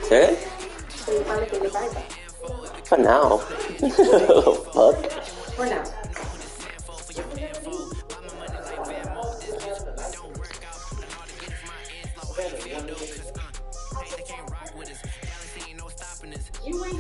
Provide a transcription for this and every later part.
Say it? For now. Fuck. For now. You ain't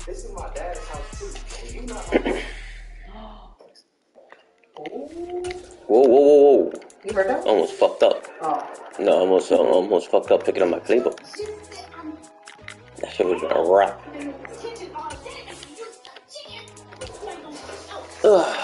This is my dad's house too. You not Whoa. You heard that? Almost fucked up. Oh. No, almost fucked up picking up my playbook. That shit was a wrap. Ugh.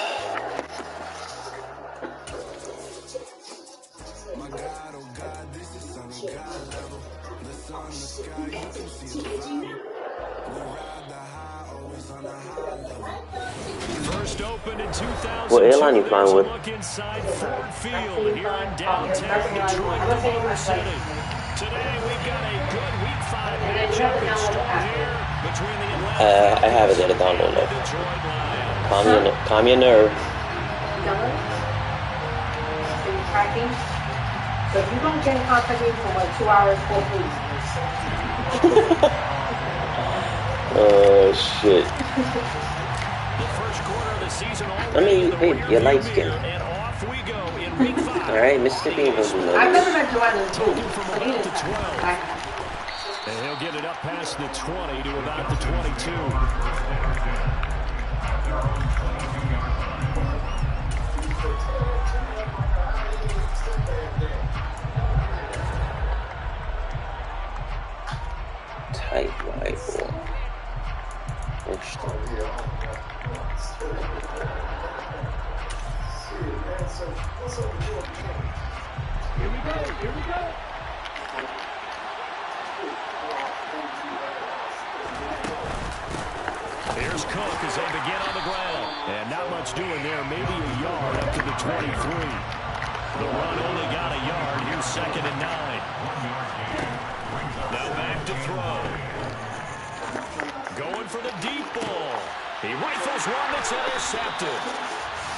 First opened in 2000. What airline you flying with? Look inside Ford Field here in downtown Detroit, the Motor City. Today we've got a good Week 5 matchup in store here between the Atlanta I have it at a download though. Detroit Lions. Calm your nerve. So if you don't get in contact with me for like 2 hours, call police. Oh shit. The first quarter of the season I mean, hey, you're light skinned. and off we go in Week 5. Alright, Mississippi ain't gonna do I've never nothing. met Joanna too. From But he about is the 12. And he'll get it up past the 20 to about the 22. Tight rifle. Interesting. Here we go. Here's Cook as they begin on the ground. And not much doing there. Maybe a yard up to the 23. The run only got a yard. Here's 2nd and 9. Now back to throw. Going for the deep ball. He rifles one that's intercepted.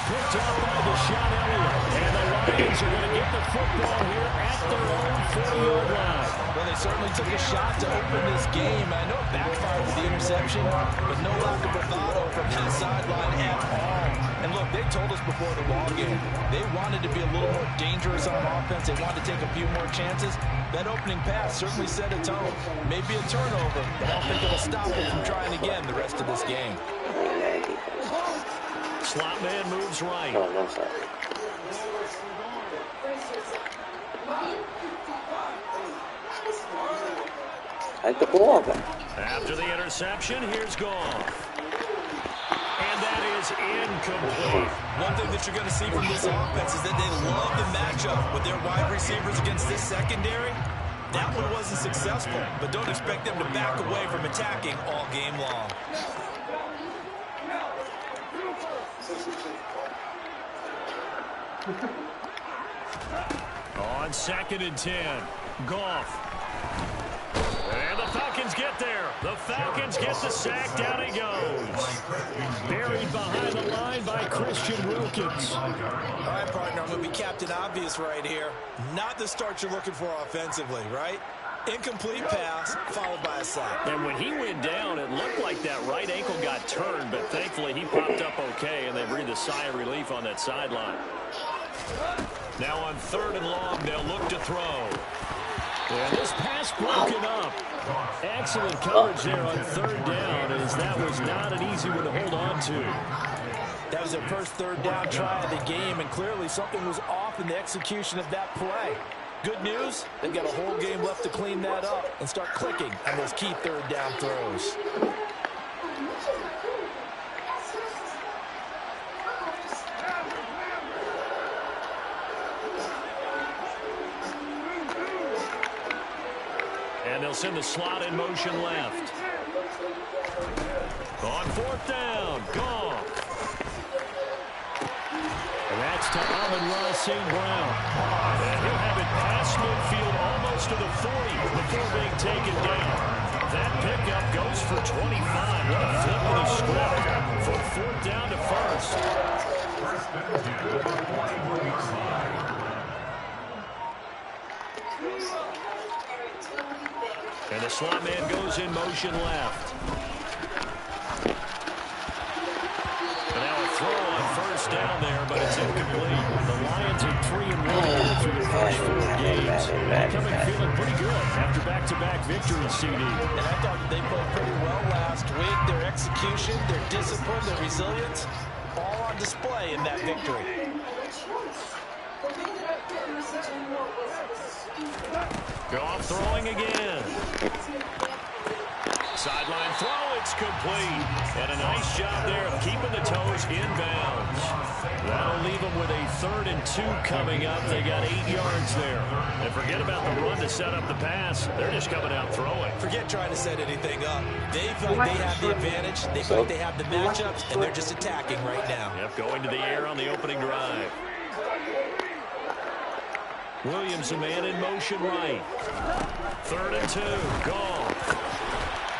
Picked up by Deshaun Elliott. And the Lions are going to get the football here at their own 40-yard line. Well, they certainly took a shot to open this game. I know it backfired with the interception, but no lack of bravado from that sideline at all. And look, they told us before the ball game, they wanted to be a little more dangerous on offense. They wanted to take a few more chances. That opening pass certainly set a tone. Maybe a turnover, but I don't think it'll stop them from trying again the rest of this game. Slot man moves right. Oh, no, sorry. Take the ball back. After the interception, here's Goff. And that is incomplete. One thing that you're going to see from this offense is that they love the matchup with their wide receivers against this secondary. That one wasn't successful, but don't expect them to back away from attacking all game long. On 2nd and 10, Goff. And the Falcons get there. The Falcons get the sack. Down he goes. Buried behind the line by Christian Wilkins. All right, partner, I'm going to be Captain Obvious right here. Not the start you're looking for offensively, right? Incomplete pass, followed by a sack. And when he went down, it looked like that right ankle got turned, but thankfully he popped up okay, and they breathed a sigh of relief on that sideline. Now on 3rd and long, they'll look to throw. And this pass broken up. Excellent coverage there on 3rd down, as that was not an easy one to hold on to. That was their first 3rd down try of the game, and clearly something was off in the execution of that play. Good news, they've got a whole game left to clean that up and start clicking on those key 3rd down throws. And they'll send the slot in motion left. On fourth down, Goff. And that's to Amon-Ra St. Brown. And he'll have it past midfield almost to the 40 before being taken down. That pickup goes for 25. What a flip of the script from fourth down to first. And the slot man goes in motion left. And now a throw on first down there, but it's incomplete. The Lions are 3-1 through the first 4 games. They're coming feeling pretty good after back-to-back victories, CD. And I thought they played pretty well last week. Their execution, their discipline, their resilience, all on display in that victory. Goff throwing again. Sideline throw, it's complete. And a nice job there of keeping the toes inbounds. That'll leave them with a 3rd and 2 coming up. They got 8 yards there. And forget about the run to set up the pass. They're just coming out throwing. Forget trying to set anything up. They feel like they have the advantage. They feel like they have the matchups, and they're just attacking right now. Yep, going to the air on the opening drive. Williams, a man in motion right. 3rd and 2, Goff.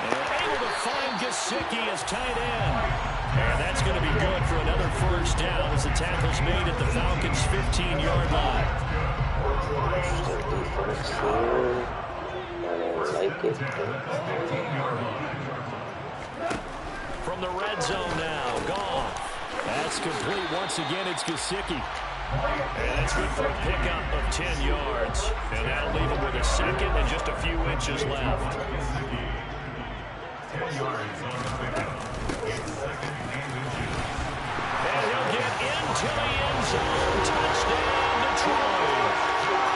And able to find Gesicki as tight end. And that's going to be good for another first down as the tackle's made at the Falcons' 15-yard line. From the red zone now, Goff. That's complete. Once again, it's Gesicki. And that's good for a pickup of 10 yards. And that'll leave him with a 2nd and just a few inches left. And he'll get into the end zone. Touchdown, Detroit.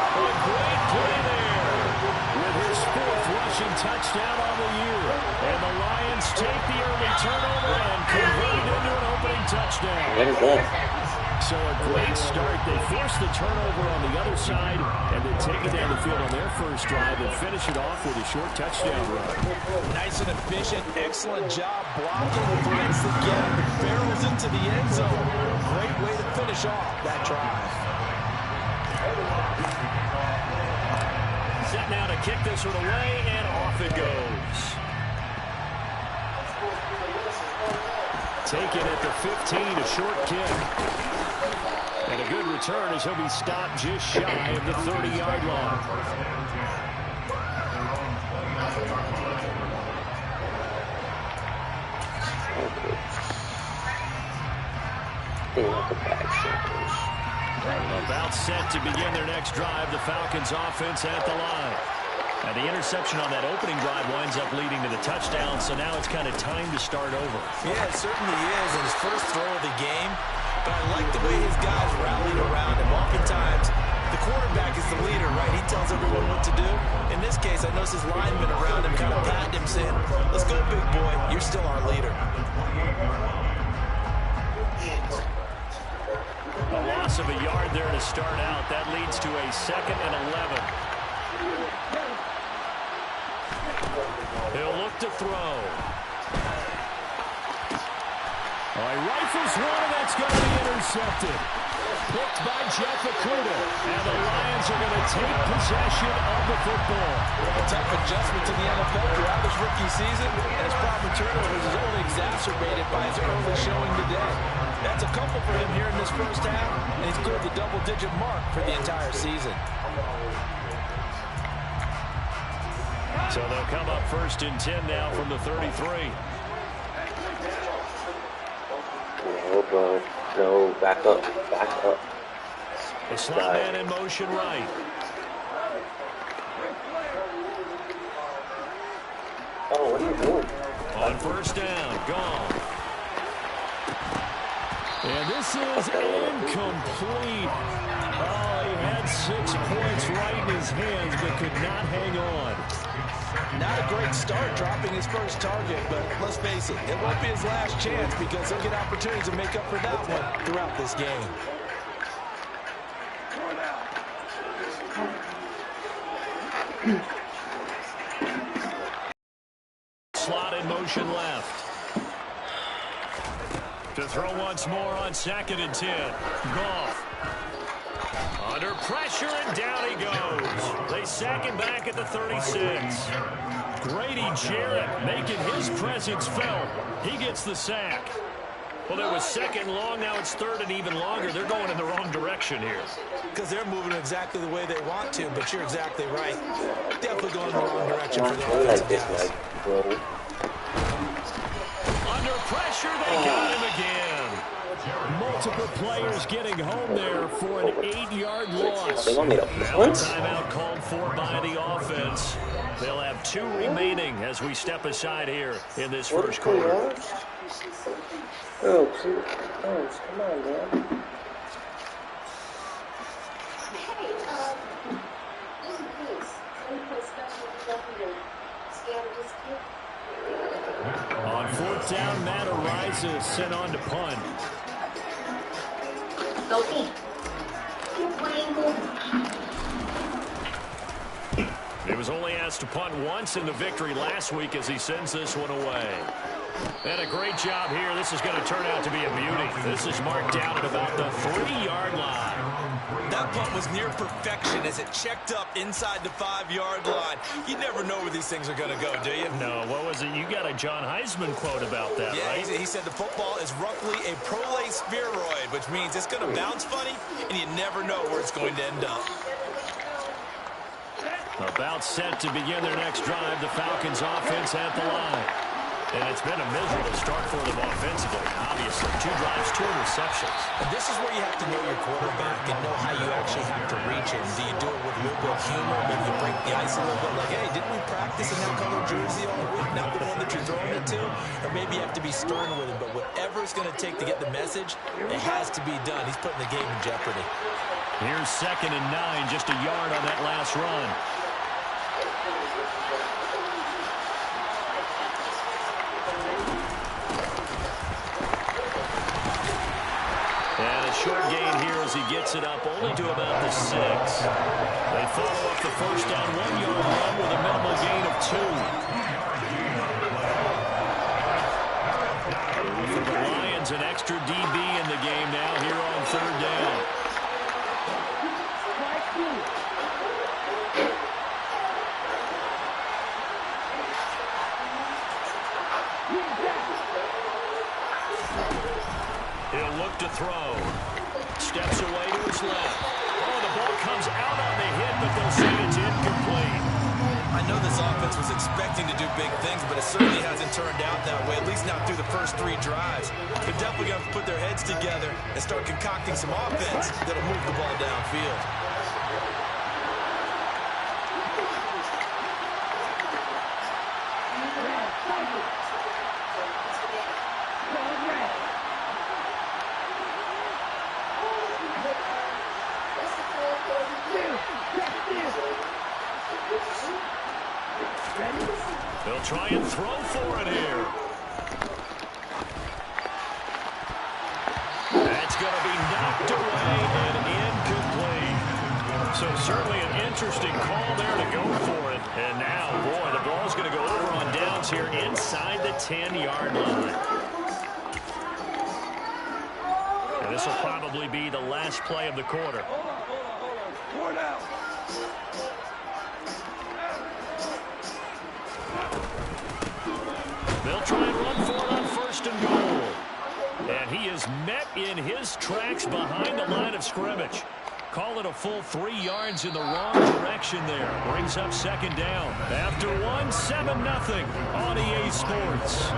A great play there with his 4th rushing touchdown on the year. And the Lions take the early turnover and convert it into an opening touchdown. What is that? So a great start. They force the turnover on the other side and then take it down the field on their first drive and finish it off with a short touchdown run. Nice and efficient. Excellent job blocking, finds the gap, barrels into the end zone. Great way to finish off that drive. Set now to kick this one away, and off it goes. Taken at the 15, a short kick. And a good return as he'll be stopped just shy of the 30-yard line. About set to begin their next drive, the Falcons offense at the line. And the interception on that opening drive winds up leading to the touchdown, so now it's kind of time to start over. Yeah, it certainly is. And his first throw of the game. But I like the way his guys rallied around him. Oftentimes, the quarterback is the leader, right? He tells everyone what to do. In this case, I noticed his linemen around him kind of patting him, saying, "Let's go, big boy. You're still our leader." A loss of a yard there to start out. That leads to a 2nd and 11. He'll look to throw. Oh, he rifles one, and that's going to be intercepted. Picked by Jeff Okuda. And the Lions are going to take possession of the football. A tough adjustment to the NFL throughout his rookie season, and his problem turnovers is only exacerbated by his early showing today. That's a couple for him here in this first half, and he's cleared the double-digit mark for the entire season. So they'll come up 1st and 10 now from the 33. No, bro. No, back up. Back up. The slot man in motion right. Oh, what are you doing? On 1st down, gone. And this is incomplete. Oh, he had 6 points right in his hands, but could not hang on. Not a great start dropping his first target, but let's face it, it won't be his last chance because he'll get opportunities to make up for that one throughout this game. motion left. To throw once more on 2nd and 10. Goff. Under pressure, and down he goes. They sack him back at the 36. Grady Jarrett making his presence felt. He gets the sack. Well, it was 2nd long. Now it's 3rd and even longer. They're going in the wrong direction here. Because they're moving exactly the way they want to, but you're exactly right. Definitely going in the wrong direction for the offensive guys. Under pressure, they got him again. Multiple players getting home there for an 8-yard loss. They want me to Now a punt? timeout called for by the offense. They'll have 2 remaining as we step aside here in this first quarter. Oh, come on, man. On 4th down, Matt Ariza sent on to punt. He was only asked to punt once in the victory last week as he sends this one away. And a great job here. This is going to turn out to be a beauty. This is marked down at about the 3-yard line. That punt was near perfection as it checked up inside the 5-yard line. You never know where these things are going to go, do you? No, what was it? You got a John Heisman quote about that, yeah, right? He said the football is roughly a prolate spheroid, which means it's going to bounce funny, and you never know where it's going to end up. About set to begin their next drive, the Falcons offense at the line. And it's been a miserable start for them offensively, obviously. 2 drives, 2 interceptions. And this is where you have to know your quarterback and know how you actually have to reach him. Do you do it with a little bit of humor? Maybe you break the ice a little bit like, hey, didn't we practice in that color jersey all week? Not the one that you're throwing it to? Or maybe you have to be stern with him. But whatever it's going to take to get the message, it has to be done. He's putting the game in jeopardy. Here's 2nd and 9, just a yard on that last run. And a short gain here as he gets it up only to about the 6. They follow up the first down 1-yard run with a minimal gain of 2. For the Lions, an extra DB in the game now here on 3rd down. He'll look to throw. Steps away to his left. Oh, the ball comes out on the hit, but they'll say it's incomplete. I know this offense was expecting to do big things, but it certainly hasn't turned out that way, at least not through the first 3 drives. They're definitely going to put their heads together and start concocting some offense that'll move the ball downfield. They'll try and throw for it here. That's going to be knocked away and incomplete. So certainly an interesting call there to go for it. And now, boy, the ball's going to go over on downs here inside the 10-yard line. And this will probably be the last play of the quarter. They'll try and run for it on 1st and goal. And he is met in his tracks behind the line of scrimmage. Call it a full 3 yards in the wrong direction there. Brings up 2nd down. After 1, 7-0 on EA Sports.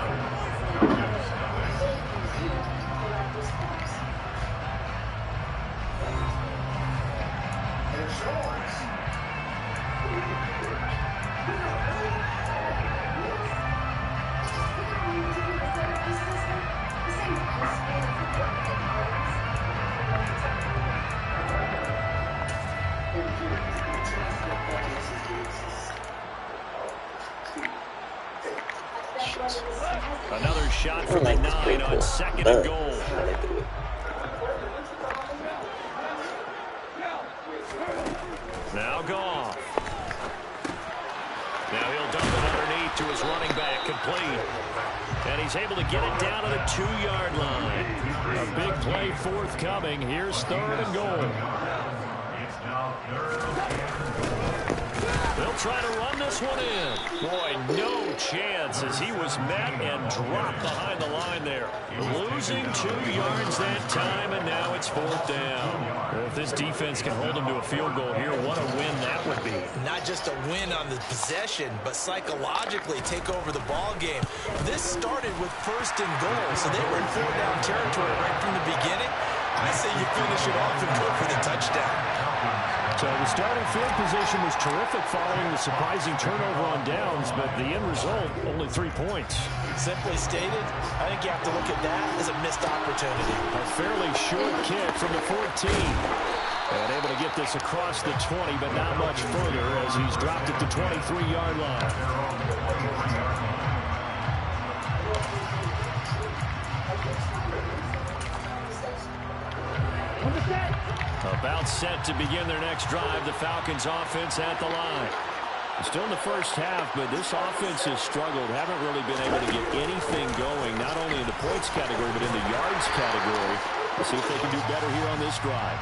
Another shot from the 9 on 2nd and goal. Now Goff. Now he'll dump it underneath to to his running back, complete. And he's able to get it down to the 2-yard line. A big play forthcoming. Here's 3rd and goal. They'll try to run this one in. Boy, no chance as he was met and dropped behind the line there. Losing 2 yards that time, and now it's 4th down. Well, if this defense can hold them to a field goal here, what a win that would be. Not just a win on the possession, but psychologically take over the ball game. This started with 1st and goal, so they were in 4-down territory right from the beginning. I say you finish it off and go for the touchdown. So the starting field position was terrific following the surprising turnover on downs, but the end result, only 3 points. Simply stated, I think you have to look at that as a missed opportunity. A fairly short kick from the 14. And able to get this across the 20, but not much further as he's dropped at the 23-yard line. About set to begin their next drive. The Falcons offense at the line. Still in the first half, but this offense has struggled. Haven't really been able to get anything going, not only in the points category, but in the yards category. Let's see if they can do better here on this drive.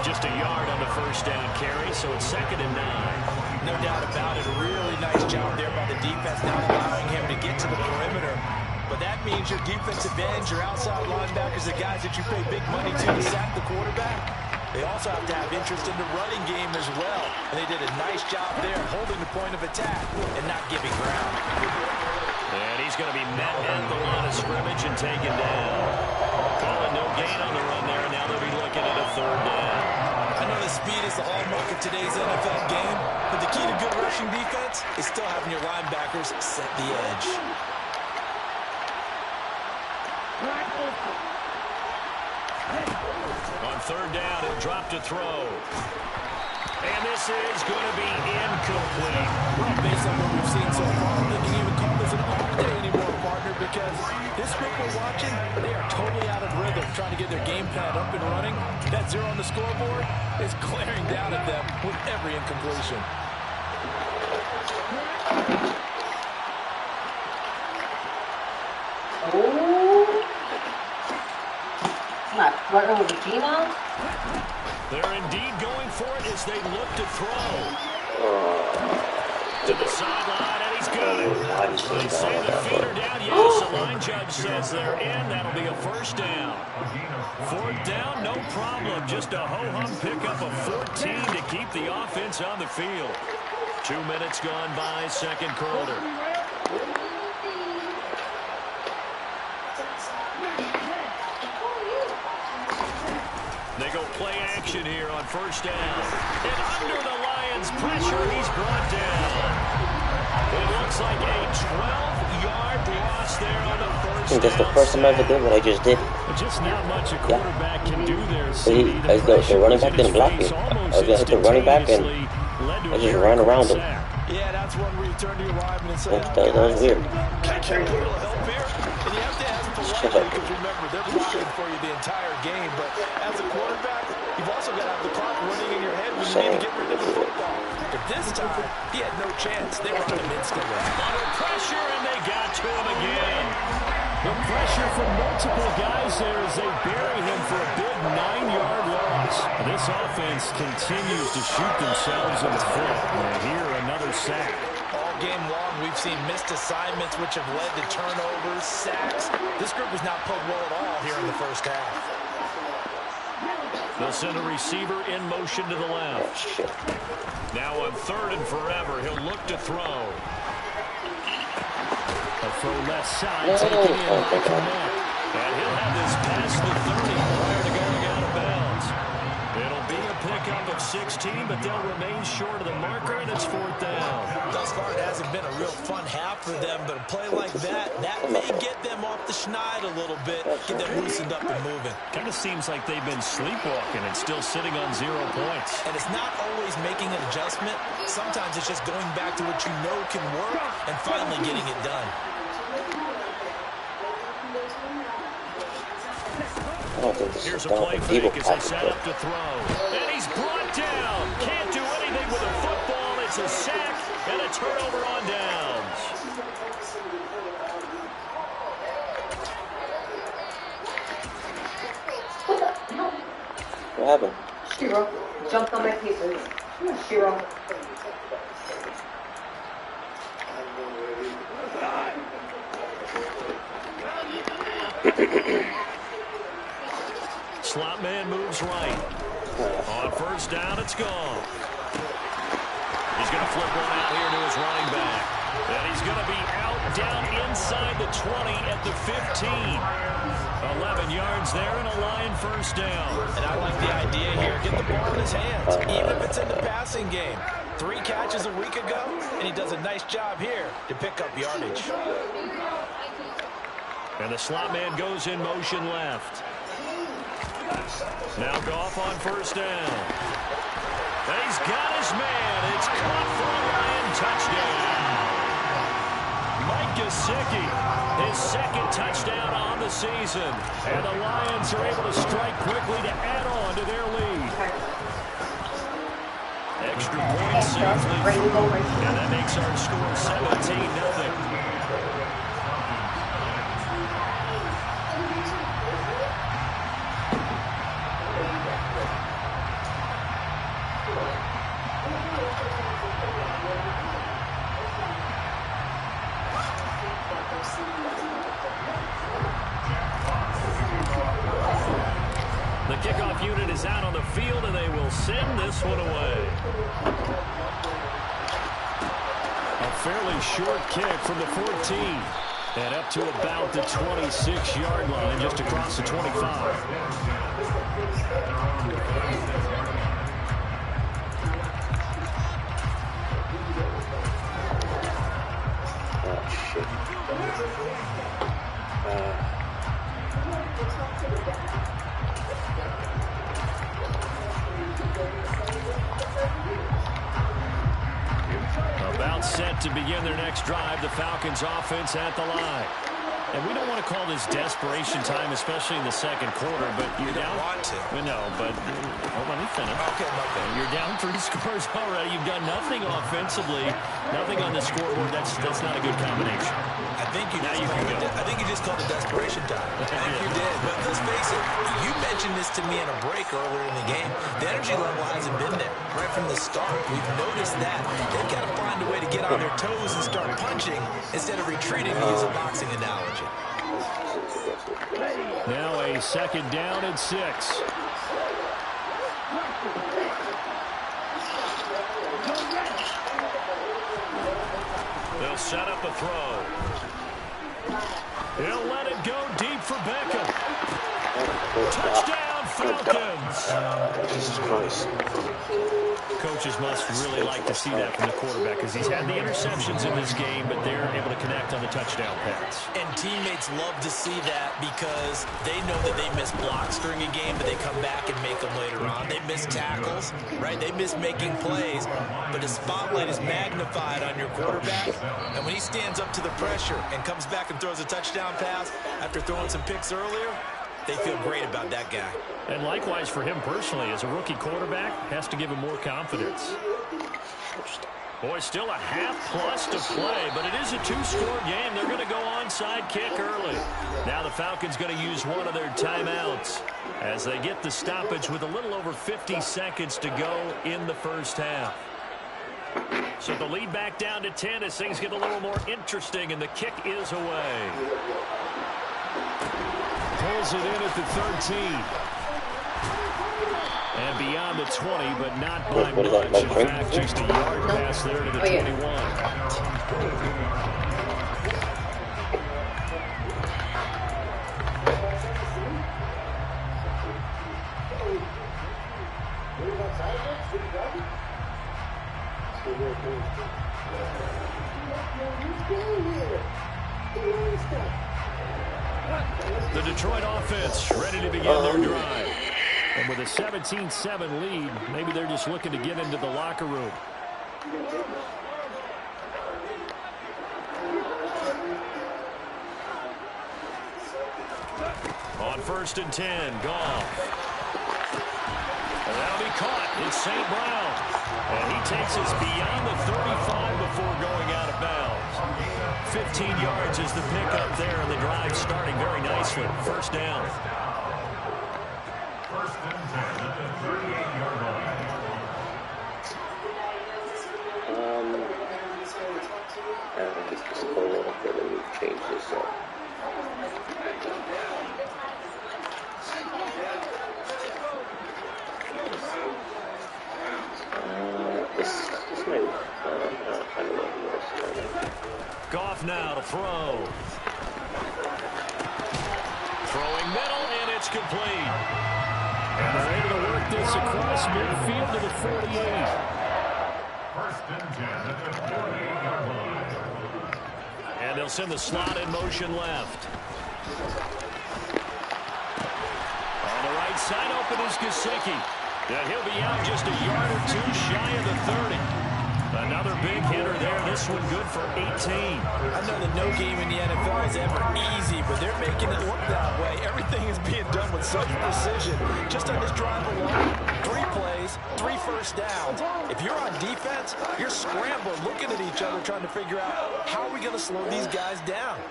Just a yard on the 1st down carry, so it's 2nd and 9. No doubt about it. A really nice job there by the defense, not allowing him to get to the perimeter. But that means your defensive ends, your outside linebackers, the guys that you pay big money to sack the quarterback, they also have to have interest in the running game as well. And they did a nice job there holding the point of attack and not giving ground. And he's going to be met at the line of scrimmage and taken down. Calling no gain on the run there, and now they'll be looking at a 3rd down. I know the speed is the hallmark of today's NFL game, but the key to good rushing defense is still having your linebackers set the edge. On 3rd down, he'll drop to throw. And this is going to be incomplete. Well, based on what we've seen so far, I don't think you can even call this an off day anymore, partner, because this group we're watching, they are totally out of rhythm, trying to get their game plan up and running. That 0 on the scoreboard is glaring down at them with every incompletion. Not flirting with the female? They're indeed going for it as they look to throw. To the sideline, and he's got it. They say the feet are down. Yes, the line judge says they're in. That'll be a 1st down. 4th down, no problem. Just a ho-hum pickup of 14 to keep the offense on the field. 2 minutes gone by, 2nd quarter. They go play action here on 1st down. And under the Lions' pressure, he's brought down. It looks like a 12-yard loss there on the 1st down. I think that's the first time I ever did what I just did. Just not much a quarterback can do there. The running back didn't block me. I was going to hit the running back and I just ran around him. Yeah, that's one where you turn to your lineman and say, that was weird. Can I get a little help here? And you have to ask politely because remember, they're blocking for you the entire game. But as a quarterback, you've also got to have the clock running in your head when you need to get rid of the football. But this time, he had no chance. They were on him instantly. Under pressure, and they got to him again. The pressure from multiple guys there as they bury him for a big 9-yard loss. This offense continues to shoot themselves in the foot. And here, another sack. All game long, we've seen missed assignments which have led to turnovers, sacks. This group was not played well at all here in the first half. They'll send a receiver in motion to the left. Now on 3rd and forever, he'll look to throw. A throw left side, taken in. And he'll have this past the 30 prior to going out of bounds. It'll be a pickup of 16, but they'll remain short of the marker, and it's 4th down. Thus far, it hasn't been a real fun half for them, but a play like that may get them off the schneid a little bit, get them loosened up and moving. Kind of seems like they've been sleepwalking and still sitting on 0 points. And it's not always making an adjustment. Sometimes it's just going back to what you know can work and finally getting it done. Here's a play fake as they set up to throw. And he's brought down. Can't do anything with a football. It's It's a sack and a turnover on downs. What happened? Shiro jumped on my pieces. Shiro. Slot man moves right. On first down, it's gone. He's going to flip one out here to his running back. And he's going to be out down inside the 20 at the 15. 11 yards there and a Lion first down. And I like the idea here. Get the ball in his hands, even if it's in the passing game. 3 catches a week ago, and he does a nice job here to pick up yardage. And the slot man goes in motion left. Now Goff on first down. And he's got his man. It's caught for a Lion touchdown. Mike Gesicki, his second touchdown on the season. And the Lions are able to strike quickly to add on to their lead. Extra points safely through. And that makes our score 17-0. The kickoff unit is out on the field, and they will send this one away. A fairly short kick from the 14. And up to about the 26-yard line, just across the 25. About set to begin their next drive, the Falcons offense at the line. And we don't want to call this desperation time, especially in the second quarter, but you're down. Want to. No, but hold on, let me finish. Okay. You're down 3 scores already. You've done nothing offensively, nothing on the scoreboard. That's not a good combination. I think you just called it desperation time. I think you did. But let's face it, you mentioned this to me in a break earlier in the game. The energy level hasn't been there right from the start. We've noticed that. They've got to find a way to get on their toes and start punching instead of retreating, to use a boxing analogy. Now a second down and 6. They'll set up a throw. He'll let it go deep for Beckham. Touchdown, Falcons. Jesus Christ. Coaches must really like to see that from the quarterback because he's had the interceptions in this game, but they're able to connect on the touchdown pass. And teammates love to see that because they know that they miss blocks during a game, but they come back and make them later on. They miss tackles, right? They miss making plays, but the spotlight is magnified on your quarterback. And when he stands up to the pressure and comes back and throws a touchdown pass after throwing some picks earlier, they feel great about that guy. And likewise for him personally, as a rookie quarterback, has to give him more confidence. Boy, still a half-plus to play, but it is a 2-score game. They're going to go onside kick early. Now the Falcons going to use one of their timeouts as they get the stoppage with a little over 50 seconds to go in the first half. So the lead back down to 10 as things get a little more interesting, and the kick is away. Pulls it in at the 13. And beyond the 20, but not by much. In fact, just a yard pass there to the 21. The Detroit offense ready to begin their drive. And with a 17-7 lead, maybe they're just looking to get into the locker room. On 1st and 10, Goff. And that'll be caught. It's St. Brown. And he takes us beyond the 35 before going out of bounds. 15 yards is the pickup there, and the drive starting very nicely. First down. First and 10 at the 38-yard line. I think it's just a little bit and we've changed this up. This might, I don't know. Goff now to throw. Throwing middle, and it's complete. And they're able to work this across midfield to the 48. First and 10 at the 48-yard line. And they'll send the slot in motion left. On the right side, open is Gesicki. And he'll be out just a yard or two shy of the 30. Another big hitter there. This one good for 18. I know that no game in the NFL is ever easy, but they're making it look that way. Everything is being done with such precision. Just on this drive alone, 3 plays, 3 first downs. If you're on defense, you're scrambling, looking at each other, trying to figure out how are we going to slow these guys down.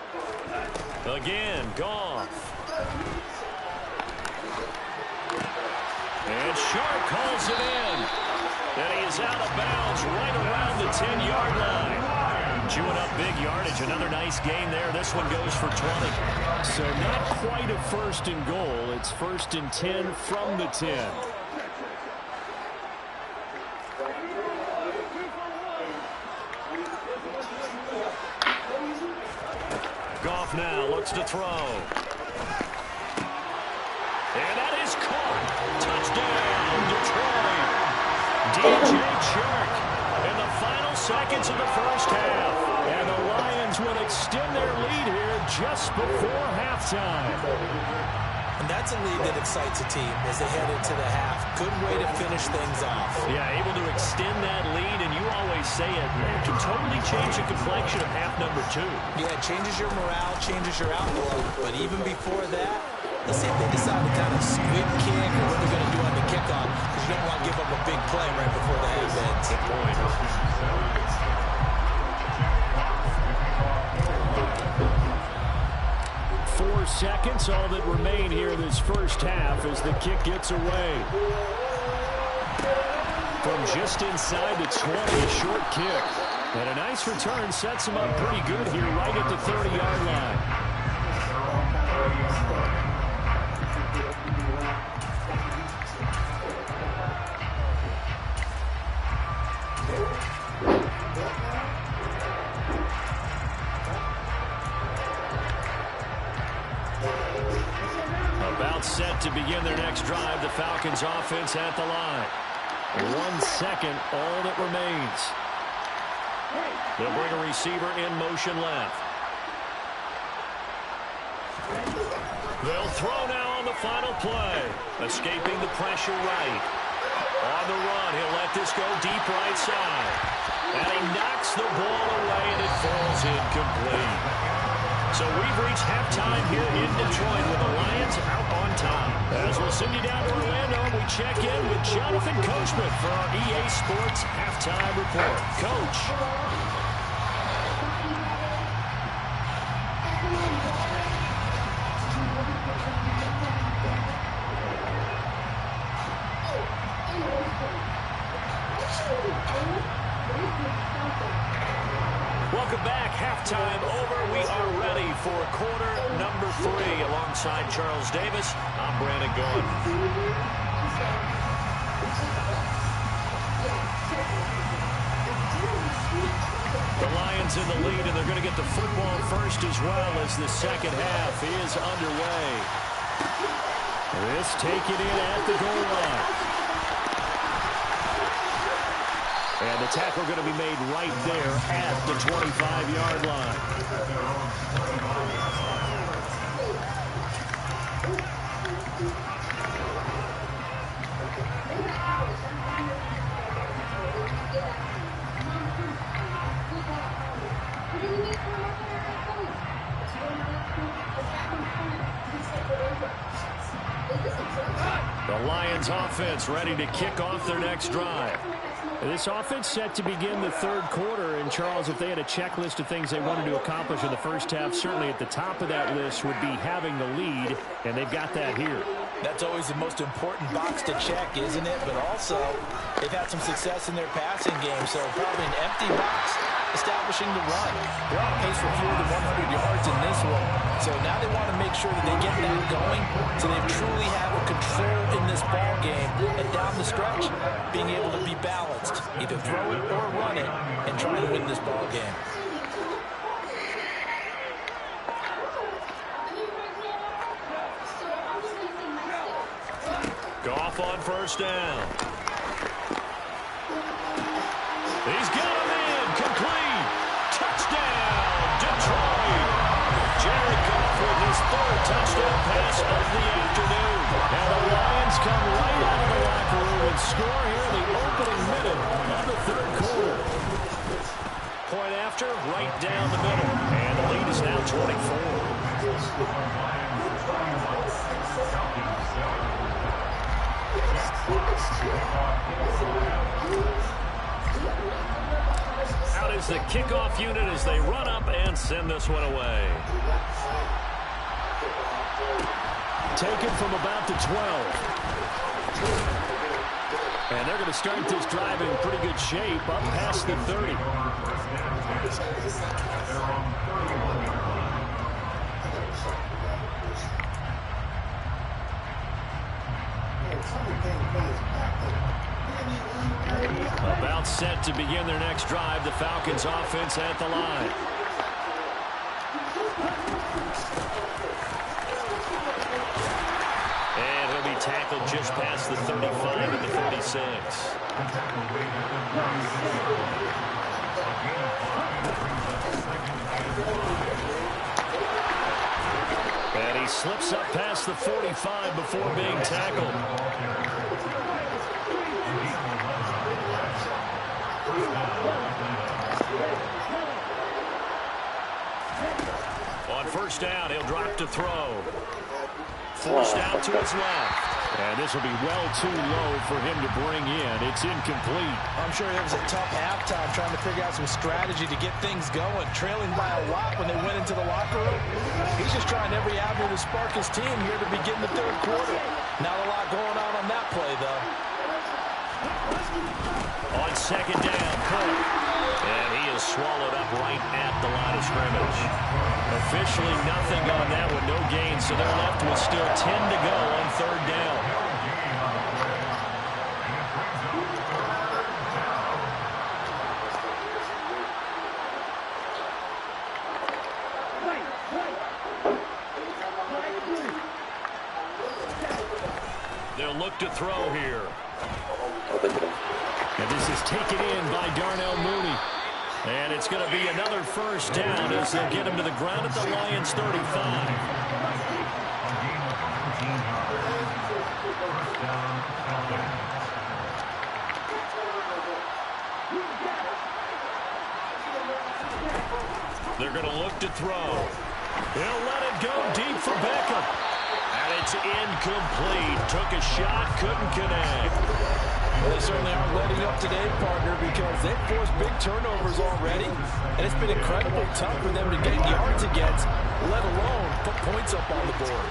Again, Goff. And Sharp calls it in. And he is out of bounds right around the 10-yard line. Chewing up big yardage. Another nice gain there. This one goes for 20. So not quite a first and goal. It's first and 10 from the 10. Goff now looks to throw. And that is caught. Touchdown, Detroit. DJ Chark in the final seconds of the first half. And the Lions will extend their lead here just before halftime. And that's a lead that excites a team as they head into the half. Good way to finish things off. Yeah, able to extend that lead, and you always say it can totally change the complexion of half number 2. Yeah, it changes your morale, changes your outlook. But even before that, let's see if they decide to kind of squib kick or what they're going to do on the kickoff, because you don't want to give up a big play right before the half ends. Good point. 4 seconds, all that remain here this first half as the kick gets away. From just inside the 20, a short kick. And a nice return sets him up pretty good here right at the 30-yard line. Set to begin their next drive. The Falcons offense at the line. 1 second, all that remains. They'll bring a receiver in motion left. They'll throw now on the final play. Escaping the pressure right. On the run, he'll let this go deep right side. And he knocks the ball away, and it falls incomplete. So we've reached halftime here in Detroit with the Lions out on top. As we'll send you down to Orlando, we check in with Jonathan Coachman for our EA Sports Halftime Report. Coach. Welcome back. Halftime over. We are ready for quarter number 3. Alongside Charles Davis, I'm Brandon Gordon. The Lions in the lead, and they're going to get the football first as well as the second half is underway. This taken in at the goal line. And the tackle going to be made right there at the 25-yard line. The Lions Falcons offense ready to kick off their next drive. This offense set to begin the third quarter. And, Charles, if they had a checklist of things they wanted to accomplish in the first half, certainly at the top of that list would be having the lead, and they've got that here. That's always the most important box to check, isn't it? But also, they've had some success in their passing game, so probably an empty box establishing the run. They're on pace for fewer than 100 yards in this one. So now they want to make sure that they get that going so they truly have a control in this ball game and down the stretch, being able to be balanced. Either throw it or run it and try to win this ball game. Goff on first down. He's got him in. Complete. Touchdown, Detroit. Jared Goff with his third touchdown pass of the afternoon. And the Lions come right out of the locker room and score here in the opening minute of the third quarter. Point after, right down the middle. And the lead is now 24. Out is the kickoff unit as they run up and send this one away. Taken from about the 12. And they're going to start this drive in pretty good shape up past the 30. About set to begin their next drive. The Falcons offense at the line. And he'll be tackled just past the 35 at the 36. And he slips up past the 45 before being tackled. On first down, he'll drop to throw. Forced out to his left. And this will be well too low for him to bring in. It's incomplete. I'm sure it was a tough halftime trying to figure out some strategy to get things going. Trailing by a lot when they went into the locker room. He's just trying every avenue to spark his team here to begin the third quarter. Not a lot going on that play, though. On second down, Cook. And he is swallowed up right at the line of scrimmage. Officially nothing on that one, no gain, so they're left with still 10 to go on third down. They'll look to throw here. And this is taken in by Darnell Mooney. And it's going to be another first down as they'll get him to the ground at the Lions 35. They're going to look to throw. He'll let it go deep for Beckham. And it's incomplete. Took a shot, couldn't connect. Well, they certainly aren't letting up today, partner, because they've forced big turnovers already, and it's been incredibly tough for them to get yards against, let alone put points up on the board.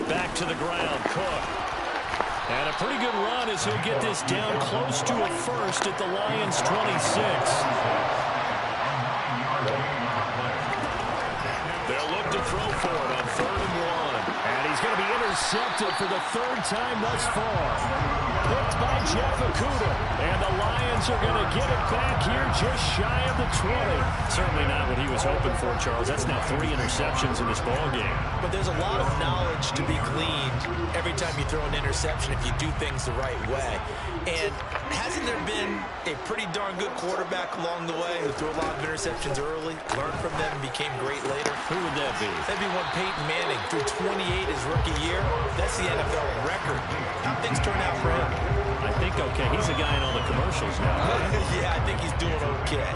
Back to the ground, Cook. And a pretty good run as he'll get this down close to a first at the Lions 26. They'll look to throw for it on 3rd and 1. And he's going to be intercepted for the third time thus far. Picked by Jeff Okudah. And the Lions are going to get it back here just shy of the 20. Certainly not what he was hoping for, Charles. That's now 3 interceptions in this ball game. But there's a lot of knowledge to be gleaned every time you throw an interception if you do things the right way. And hasn't there been a pretty darn good quarterback along the way who threw a lot of interceptions early, learned from them, and became great later? Who would that be? That'd be one Peyton Manning. Threw 28 his rookie year. That's the NFL record. How things turn out for him? I think okay. He's a guy in all the commercials now. Yeah, I think he's doing okay.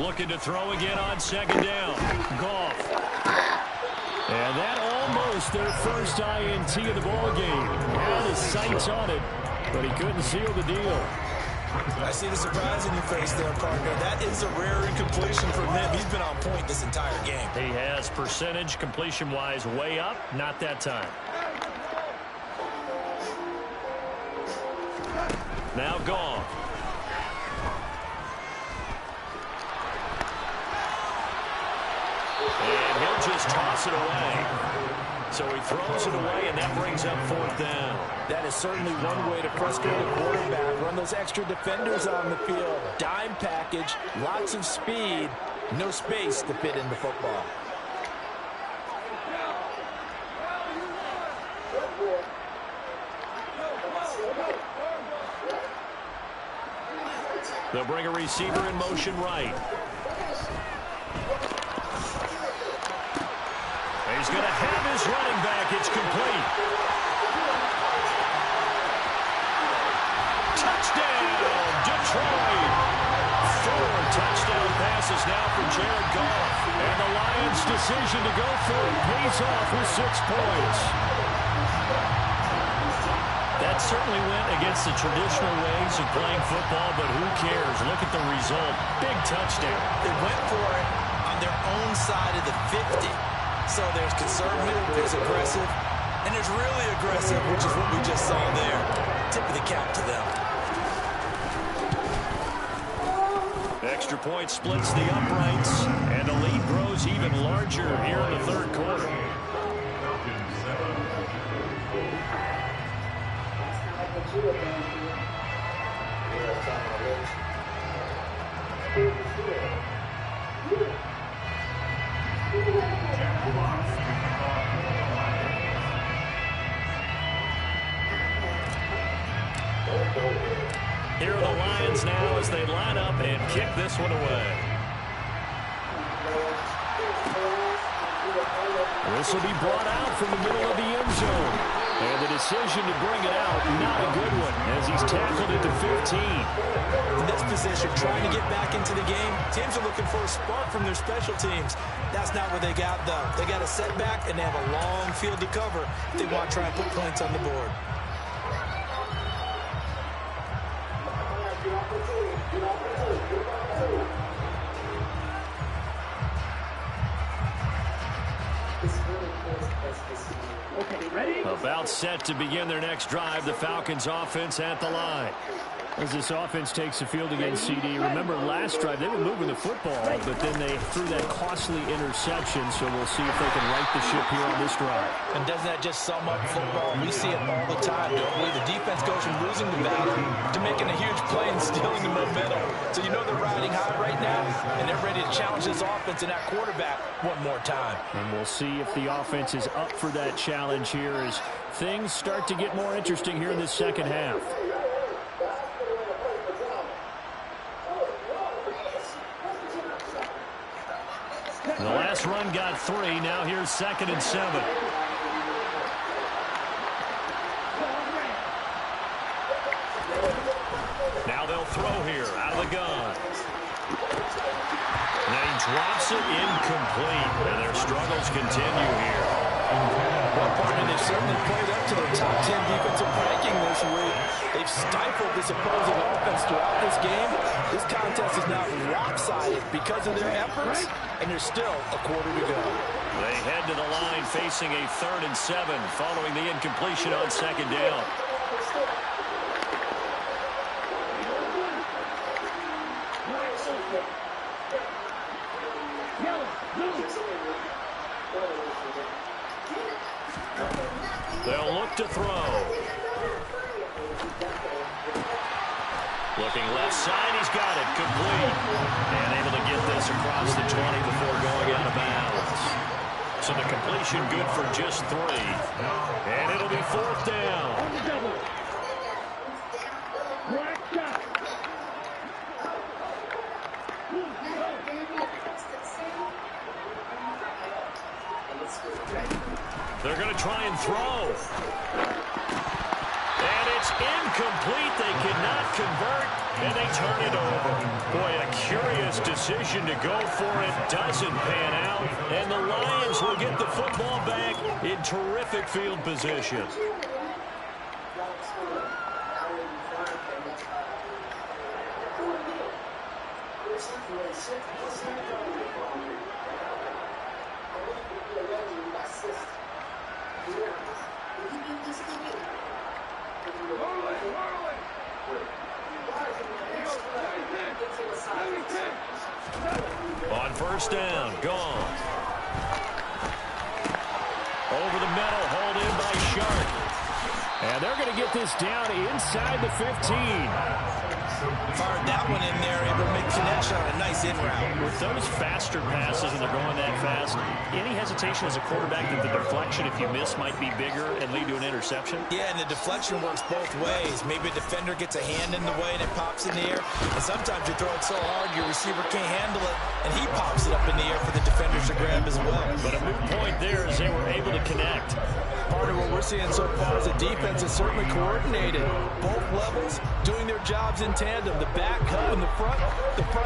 Looking to throw again on second down. Goff. And that almost their first INT of the ball game. Had his sights on it, but he couldn't seal the deal. I see the surprise in your face there, partner. That is a rare incompletion from him. He's been on point this entire game. He has percentage completion-wise way up. Not that time. Now Goff. And he'll just toss it away. So he throws it away, and that brings up fourth down. That is certainly one way to frustrate a quarterback. Run those extra defenders on the field. Dime package, lots of speed, no space to fit in the football. They'll bring a receiver in motion right. He's going to have his running back. It's complete. Touchdown, Detroit. 4 touchdown passes now from Jared Goff. And the Lions' decision to go for it pays off with 6 points. That certainly went against the traditional ways of playing football, but who cares? Look at the result. Big touchdown. They went for it on their own side of the 50. So there's conservative, there's aggressive, and there's really aggressive, which is what we just saw there. Tip of the cap to them. Extra point splits the uprights, and the lead grows even larger here in the third quarter. Here are the Lions now as they line up and kick this one away. This will be brought out from the middle of the end zone. And the decision to bring it out, not a good one, as he's tackled at the 15. In this position, trying to get back into the game, teams are looking for a spark from their special teams. That's not what they got, though. They got a setback, and they have a long field to cover if they want to try and put points on the board. About set to begin their next drive, the Falcons offense at the line. As this offense takes the field against CD, remember last drive they were moving the football, but then they threw that costly interception, so we'll see if they can right the ship here on this drive. And doesn't that just sum up football? We see it all the time, don't we? The defense goes from losing the battle to making a huge play and stealing the momentum. So you know they're riding high right now, and they're ready to challenge this offense and that quarterback one more time. And we'll see if the offense is up for that challenge here as things start to get more interesting here in the second half. The last run got 3. Now here's 2nd and 7. Now they'll throw here out of the gun. And then he drops it incomplete. And their struggles continue here. Well, partner, they've certainly played up to their top 10 defensive ranking this week. They've stifled this opposing offense throughout this game. This contest is now lopsided because of their efforts, and there's still a quarter to go. They head to the line facing a 3rd and 7 following the incompletion on 2nd down. They'll look to throw. Looking left side, he's got it, complete. And able to get this across the 20 before going out of bounds. So the completion good for just 3. And it'll be 4th down. They're going to try and throw. And it's incomplete. They cannot convert. And they turn it over. Boy, a curious decision to go for it. Doesn't pan out. And the Lions will get the football back in terrific field position. On first down, gone. Over the middle, hauled in by Sharp. And they're going to get this down inside the 15. Fired that one in there, able to make connection on a nice in route. With those faster passes and they're going that fast, any hesitation as a quarterback that the deflection, if you miss, might be bigger and lead to an interception? Yeah, and the deflection works both ways. Maybe a defender gets a hand in the way and it pops in the air. And sometimes you throw it so hard your receiver can't handle it, and he pops it up in the air for the defenders to grab as well. But a moot point there is they were able to connect. Part of what we're seeing so far is the defense is certainly coordinated. Both levels doing their jobs in tandem. The back helping the front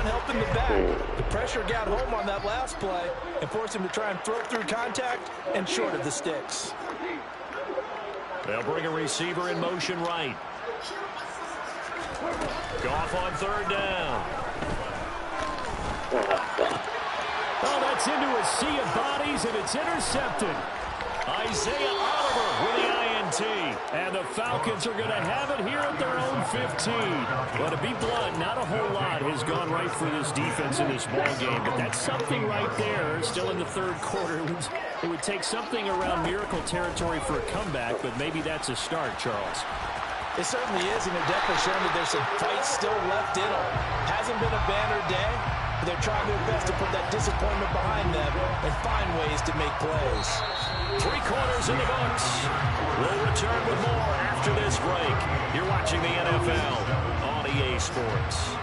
helping the back. The pressure got home on that last play and forced him to try and throw through contact and short of the sticks. They'll bring a receiver in motion right. Goff on third down. Oh, that's into a sea of bodies, and it's intercepted. Isaiah Oliver with the INT. And the Falcons are going to have it here at their own 15. But to be blunt, not a whole lot has gone right for this defense in this ball game. But that's something right there. Still in the third quarter. It would take something around miracle territory for a comeback, but maybe that's a start, Charles. It certainly is, and they're definitely showing that there's some fight still left in them. Hasn't been a banner day, but they're trying their best to put that disappointment behind them and find ways to make plays. 3 quarters in the books. We'll return with more after this break. You're watching the NFL on EA Sports.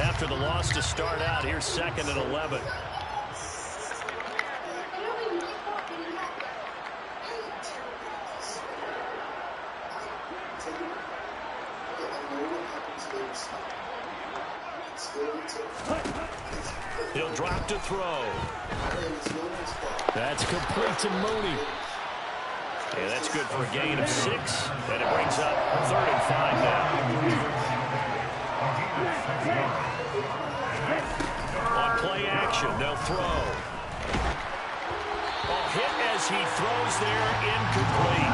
After the loss to start out, here's 2nd and 11. He'll drop to throw. That's complete to Mooney. Yeah, that's good for a gain of 6. And it brings up 3rd and 5 now. On play action, they'll throw. Hit as he throws there, incomplete.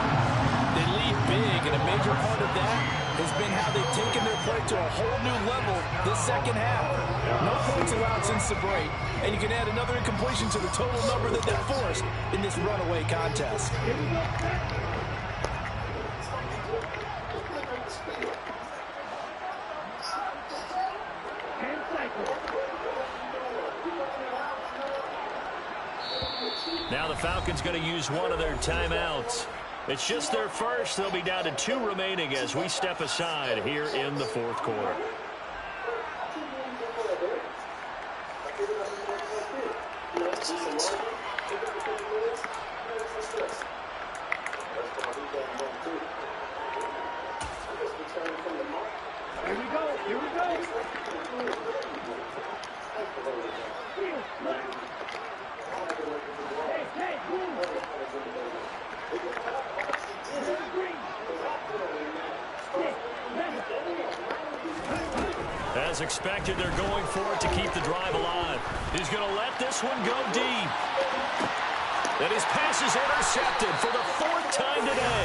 They lead big, and a major part of that has been how they've taken their play to a whole new level this second half. No points allowed since the break, and you can add another incompletion to the total number that they've forced in this runaway contest. Now the Falcons going to use one of their timeouts. It's just their first. They'll be down to 2 remaining as we step aside here in the 4th quarter. Here we go. Here we go. As expected, they're going for it to keep the drive alive. He's going to let this one go deep. And his pass is intercepted for the 4th time today.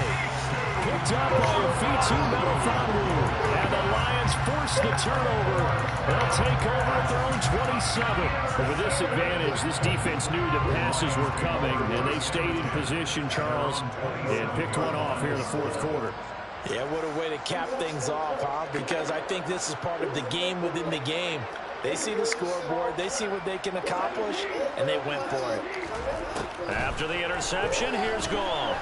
Picked up by a V2 Melifonwu. And the Lions force the turnover. They'll take over at their own 27. But with this advantage, this defense knew the passes were coming, and they stayed in position, Charles, and picked one off here in the 4th quarter. Yeah, what a way to cap things off, huh? Because I think this is part of the game within the game. They see the scoreboard, they see what they can accomplish, and they went for it. After the interception, here's Goff.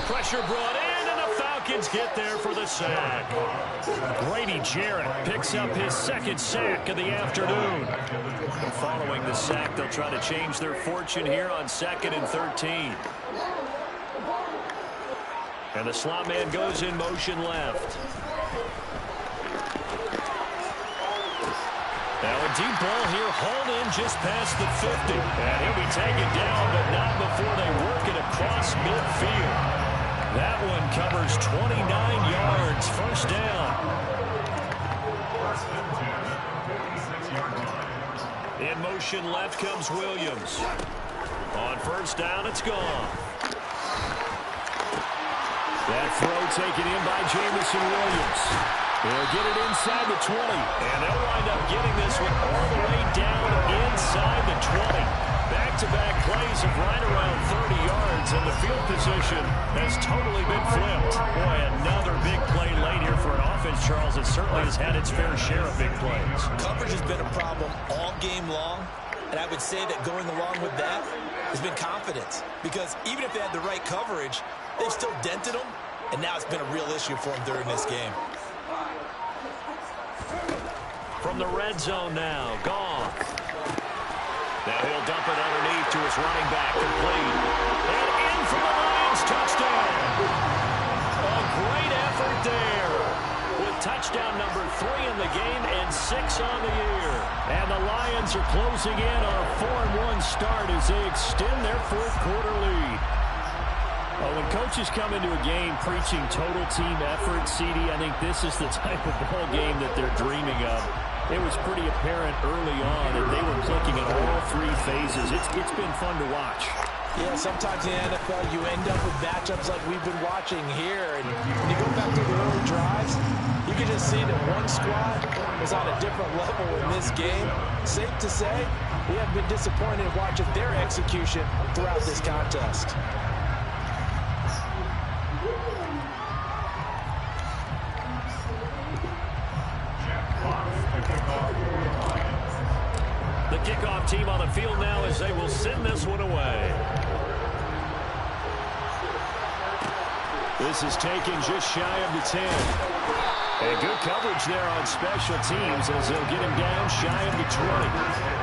Pressure brought in, and the Falcons get there for the sack. Grady Jarrett picks up his second sack of the afternoon. Following the sack, they'll try to change their fortune here on 2nd and 13. And the slot man goes in motion left. Now a deep ball here, hauled in just past the 50. And he'll be taken down, but not before they work it across midfield. That one covers 29 yards, first down. In motion left comes Williams. On first down, it's gone. That throw taken in by Jamison Williams. They'll get it inside the 20, and they'll wind up getting this one all the way down inside the 20. Back-to-back plays of right around 30 yards, and the field position has totally been flipped. Boy, another big play late here for an offense, Charles, that certainly has had its fair share of big plays. Coverage has been a problem all game long, and I would say that going along with that has been confidence, because even if they had the right coverage, they've still dented them, and now it's been a real issue for them during this game. From the red zone now, Goff. Now he'll dump it underneath to his running back, complete. And in for the Lions, touchdown. A great effort there. With touchdown number 3 in the game and 6 on the year. And the Lions are closing in on a 4-1 start as they extend their 4th quarter lead. Well, when coaches come into a game preaching total team effort, CD, I think this is the type of ball game that they're dreaming of. It was pretty apparent early on that they were clicking in all 3 phases. It's been fun to watch. Yeah, sometimes in the NFL you end up with matchups like we've been watching here. And when you go back to the early drives, you can just see that one squad was on a different level in this game. Safe to say, we have been disappointed watching their execution throughout this contest. The kickoff team on the field now as they will send this one away. This is taken just shy of the 10. And good coverage there on special teams as they'll get him down shy of the 20.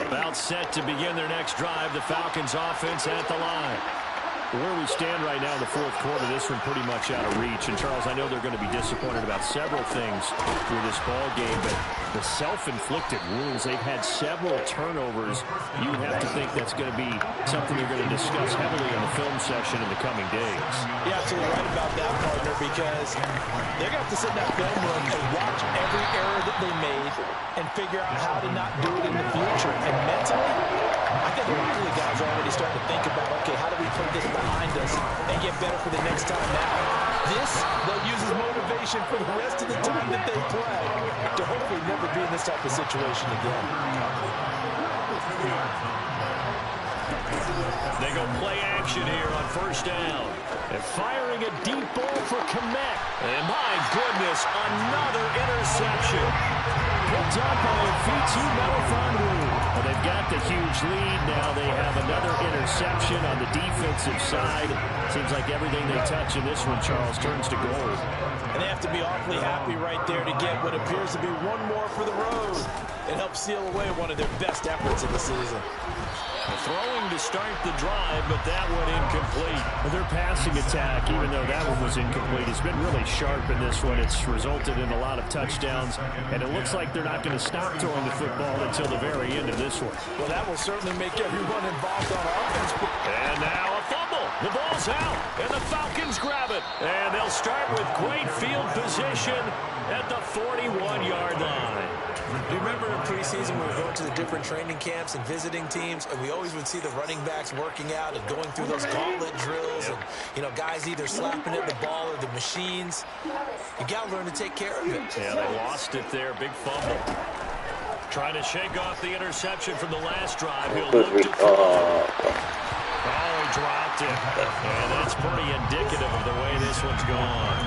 About set to begin their next drive, the Falcons offense at the line. Where we stand right now in the 4th quarter, this one pretty much out of reach. And, Charles, I know they're going to be disappointed about several things through this ball game, but the self-inflicted wounds, they've had several turnovers. You would have to think that's going to be something they're going to discuss heavily in the film session in the coming days. You're absolutely right about that, partner, because they're going to have to sit in that film room and watch every error that they made and figure out how to not do it in the future. And mentally, I think a lot of the guys are already starting to think about, okay, how do we put this behind us and get better for the next time now? This, they'll use as motivation for the rest of the time that they play to hopefully never be in this type of situation again. They go play action here on first down. And firing a deep ball for Kmet. And my goodness, another interception. Picked up by Fitu Melifonwu. Well, they've got the huge lead. Now they have another interception on the defensive side. Seems like everything they touch in this one, Charles, turns to gold. And they have to be awfully happy right there to get what appears to be one more for the road and help seal away one of their best efforts of the season. Throwing to start the drive, but that one incomplete. Well, their passing attack, even though that one was incomplete, has been really sharp in this one. It's resulted in a lot of touchdowns, and it looks like they're not going to stop throwing the football until the very end of this one. Well, that will certainly make everyone involved on offense. And now a fumble. The ball's out, and the Falcons grab it. And they'll start with great field position at the 41-yard line. Do you remember in preseason when we were going to the different training camps and visiting teams, and we always would see the running backs working out and going through those gauntlet drills, and, you know, guys either slapping at the ball or the machines. You got to learn to take care of it. Yeah, they lost it there. Big fumble. Trying to shake off the interception from the last drive. He'll look to throw. Oh, he dropped it. And that's pretty indicative of the way this one's gone.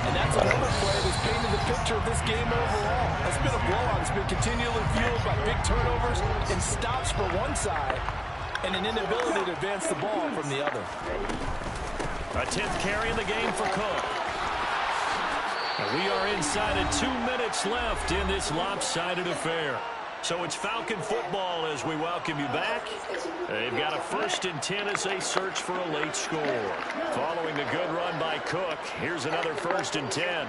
And that's another play that's painted the picture of this game overall. It's been a blowout. It's been continually fueled by big turnovers and stops for one side and an inability to advance the ball from the other. A 10th carry in the game for Cook. And we are inside of 2 minutes left in this lopsided affair. So it's Falcon football as we welcome you back. They've got a 1st and 10 as they search for a late score. Following the good run by Cook, here's another 1st and 10.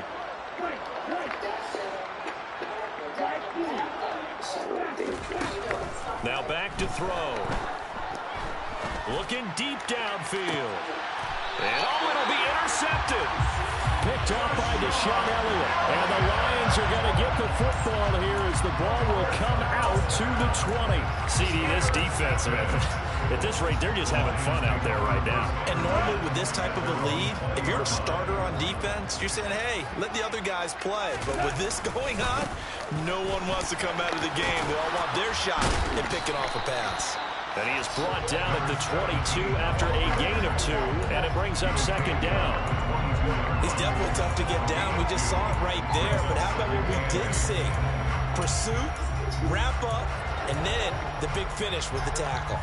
Now back to throw. Looking deep downfield. And oh, it'll be intercepted. Picked off by Deshaun Elliott. And the Lions are going to get the football here as the ball will come out to the 20. CD, this defense, man, at this rate, they're just having fun out there right now. And normally with this type of a lead, if you're a starter on defense, you're saying, hey, let the other guys play. But with this going on, no one wants to come out of the game. They all want their shot at picking off a pass. And he is brought down at the 22 after a gain of 2, and it brings up 2nd down. He's definitely tough to get down. We just saw it right there. But how about what we did see? Pursuit, wrap up, and then the big finish with the tackle.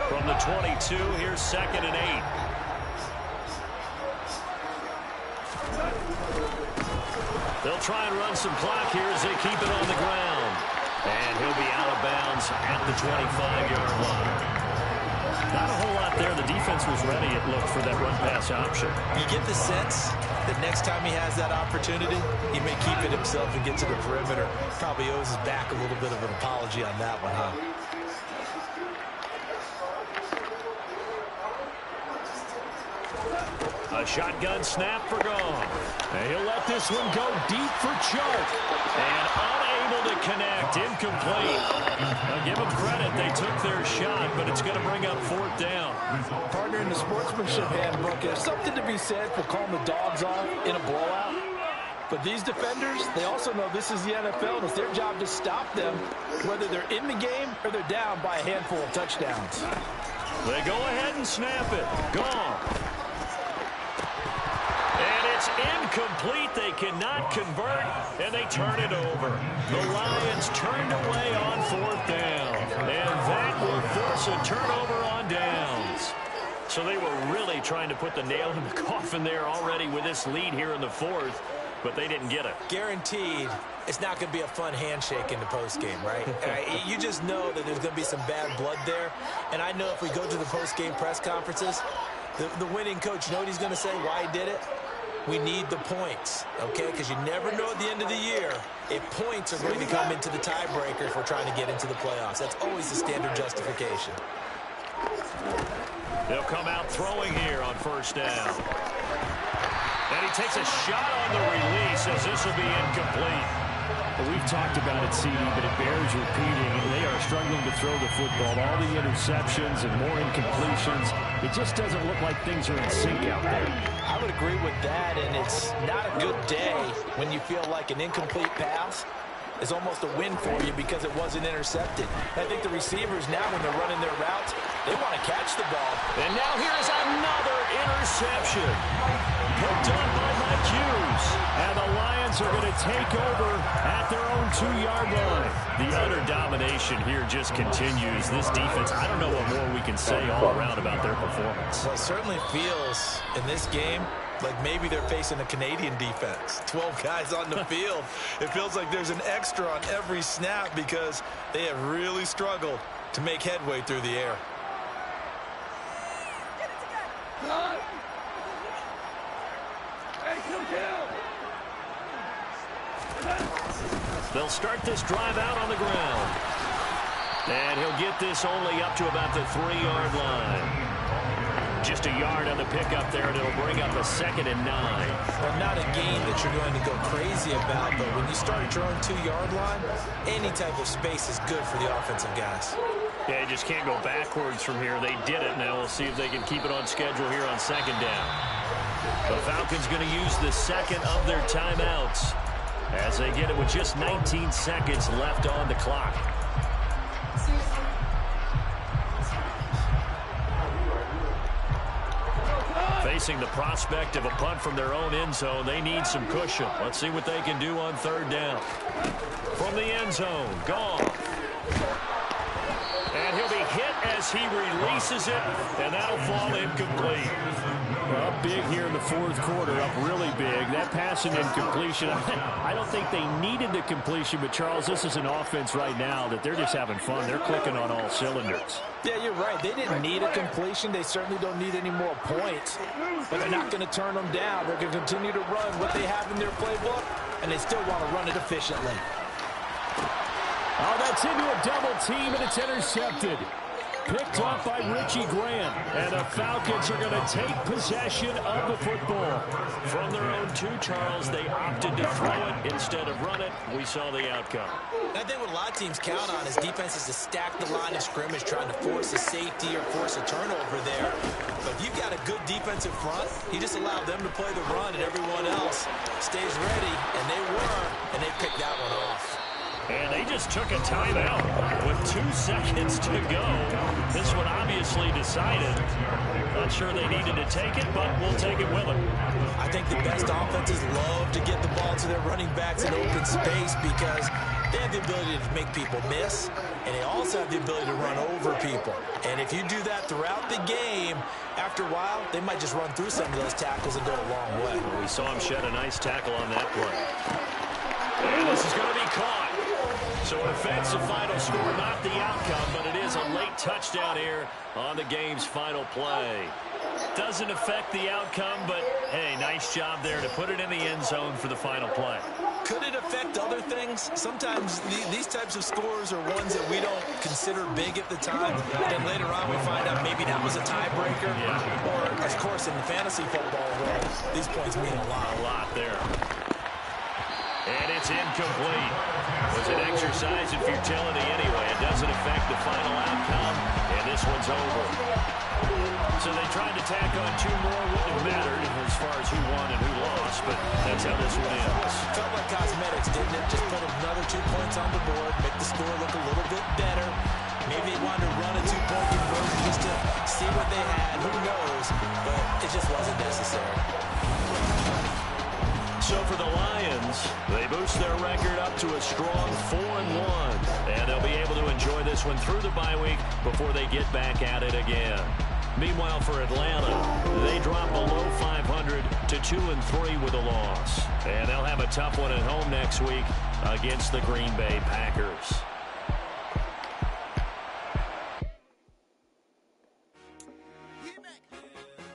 From the 22, here's 2nd and 8. They'll try and run some clock here as they keep it on the ground. And he'll be out of bounds at the 25-yard line. Not a whole lot there. The defense was ready, it looked, for that run-pass option. You get the sense that next time he has that opportunity, he may keep it himself and get to the perimeter. Probably owes his back a little bit of an apology on that one, huh? A shotgun snap for Gone. And he'll let this one go deep for Chark. And unable to connect. Incomplete. Now give them credit. They took their shot, but it's going to bring up 4th down. Partner, in the sportsmanship handbook, there's something to be said for calling the dogs off in a blowout. But these defenders, they also know this is the NFL, and it's their job to stop them, whether they're in the game or they're down by a handful of touchdowns. They go ahead and snap it. Gone. And it's incomplete. They cannot convert, and they turn it over. The Lions turned away on 4th down, and that will force a turnover on downs. So they were really trying to put the nail in the coffin there already with this lead here in the 4th, but they didn't get it. Guaranteed, it's not going to be a fun handshake in the postgame, right? You just know that there's going to be some bad blood there, and I know if we go to the postgame press conferences, the winning coach, you know what he's going to say, why he did it? We need the points, okay? Because you never know at the end of the year if points are going to come into the tiebreaker if we're trying to get into the playoffs. That's always the standard justification. They'll come out throwing here on 1st down. And he takes a shot on the release as this will be incomplete. Well, we've talked about it, CD, but it bears repeating. They are struggling to throw the football. All the interceptions and more incompletions. It just doesn't look like things are in sync out there. I would agree with that, and it's not a good day when you feel like an incomplete pass is almost a win for you because it wasn't intercepted. I think the receivers now, when they're running their routes, they want to catch the ball. And now here's another interception. Picked up by Mike Hughes. And the Lions are going to take over at their own 2-yard line. The utter domination here just continues. This defense, I don't know what more we can say all around about their performance. Well, it certainly feels in this game like maybe they're facing a Canadian defense. 12 guys on the field. It feels like there's an extra on every snap because they have really struggled to make headway through the air. They'll start this drive out on the ground. And he'll get this only up to about the 3-yard line. Just a yard on the pickup there, and it'll bring up a 2nd and 9. Well, not a game that you're going to go crazy about, but when you start at your own 2-yard line, any type of space is good for the offensive guys. Yeah, you just can't go backwards from here. They did it. Now we'll see if they can keep it on schedule here on 2nd down. The Falcons going to use the 2nd of their timeouts as they get it with just 19 seconds left on the clock. facing the prospect of a punt from their own end zone. They need some cushion. Let's see what they can do on third down. From the end zone, gone. And he'll be hit as he releases it, and that'll fall incomplete. Up big here in the fourth quarter, up really big. That passing incompletion, I don't think they needed the completion, but Charles, this is an offense right now that they're just having fun. They're clicking on all cylinders. Yeah, you're right. They didn't need a completion. They certainly don't need any more points, but they're not going to turn them down. They're going to continue to run what they have in their playbook, and they still want to run it efficiently. Oh, that's into a double team, and it's intercepted. Picked off by Richie Grant. And the Falcons are going to take possession of the football. From their own 2, Charles, they opted to throw it instead of run it. We saw the outcome. I think what a lot of teams count on is defenses to stack the line of scrimmage, trying to force a safety or force a turnover there. But if you've got a good defensive front, you just allow them to play the run, and everyone else stays ready, and they were, and they picked that one off. And they just took a timeout with 2 seconds to go. This one obviously decided. Not sure they needed to take it, but we'll take it with them. I think the best offenses love to get the ball to their running backs in open space because they have the ability to make people miss, and they also have the ability to run over people. And if you do that throughout the game, after a while, they might just run through some of those tackles and go a long way. Well, we saw him shed a nice tackle on that play. And this is going to be caught. So it affects the final score, not the outcome, but it is a late touchdown here on the game's final play. Doesn't affect the outcome, but, hey, nice job there to put it in the end zone for the final play. Could it affect other things? Sometimes these types of scores are ones that we don't consider big at the time. Then later on we find out maybe that was a tiebreaker. Yeah. Or, of course, in the fantasy football world, these points mean a lot. A lot there. And it's incomplete. It was an exercise in futility anyway. It doesn't affect the final outcome, and this one's over. So they tried to tack on 2 more. Wouldn't have mattered as far as who won and who lost, but that's how this one ends. Felt like cosmetics, didn't it? Just put another 2 points on the board, make the score look a little bit better. Maybe they wanted to run a 2-point conversion just to see what they had. Who knows? But it just wasn't necessary. So for the Lions, they boost their record up to a strong 4-1. And they'll be able to enjoy this one through the bye week before they get back at it again. Meanwhile, for Atlanta, they drop below 500 to 2-3 with a loss. And they'll have a tough one at home next week against the Green Bay Packers.